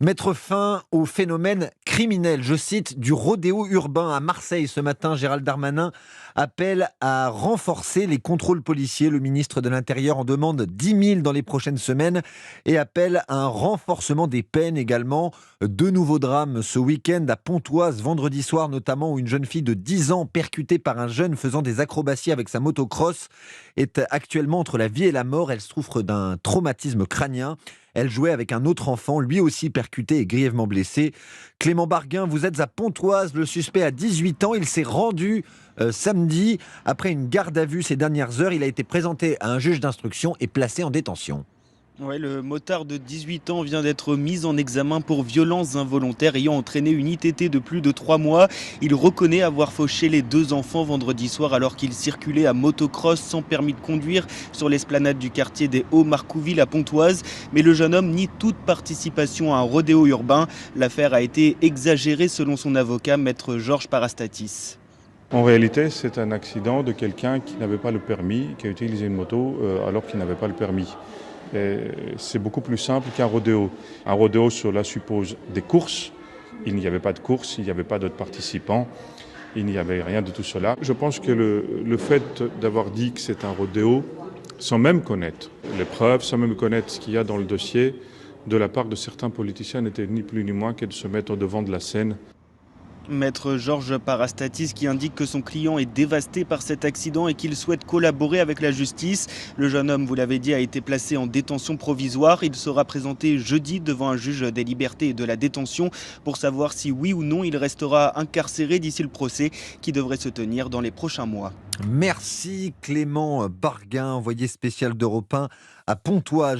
Mettre fin au phénomène criminel, je cite, du rodéo urbain à Marseille ce matin. Gérald Darmanin appelle à renforcer les contrôles policiers. Le ministre de l'Intérieur en demande 10 000 dans les prochaines semaines et appelle à un renforcement des peines également. Deux nouveaux drames ce week-end à Pontoise, vendredi soir notamment, où une jeune fille de 10 ans percutée par un jeune faisant des acrobaties avec sa motocross est actuellement entre la vie et la mort. Elle souffre d'un traumatisme crânien. Elle jouait avec un autre enfant, lui aussi percuté et grièvement blessé. Clément Barguin, vous êtes à Pontoise. Le suspect a 18 ans. Il s'est rendu samedi. Après une garde à vue ces dernières heures, il a été présenté à un juge d'instruction et placé en détention. Ouais, le motard de 18 ans vient d'être mis en examen pour violences involontaires ayant entraîné une ITT de plus de 3 mois. Il reconnaît avoir fauché les deux enfants vendredi soir alors qu'il circulait à motocross sans permis de conduire sur l'esplanade du quartier des Hauts-Marcouville à Pontoise. Mais le jeune homme nie toute participation à un rodéo urbain. L'affaire a été exagérée selon son avocat, maître Georges Parastatis. En réalité, c'est un accident de quelqu'un qui n'avait pas le permis, qui a utilisé une moto alors qu'il n'avait pas le permis. Et c'est beaucoup plus simple qu'un rodéo. Un rodéo, cela suppose des courses. Il n'y avait pas de courses, il n'y avait pas d'autres participants, il n'y avait rien de tout cela. Je pense que le fait d'avoir dit que c'est un rodéo, sans même connaître les preuves, sans même connaître ce qu'il y a dans le dossier, de la part de certains politiciens, n'était ni plus ni moins que de se mettre au devant de la scène. Maître Georges Parastatis qui indique que son client est dévasté par cet accident et qu'il souhaite collaborer avec la justice. Le jeune homme, vous l'avez dit, a été placé en détention provisoire. Il sera présenté jeudi devant un juge des libertés et de la détention pour savoir si oui ou non il restera incarcéré d'ici le procès qui devrait se tenir dans les prochains mois. Merci Clément Barguin, envoyé spécial d'Europe 1 à Pontoise.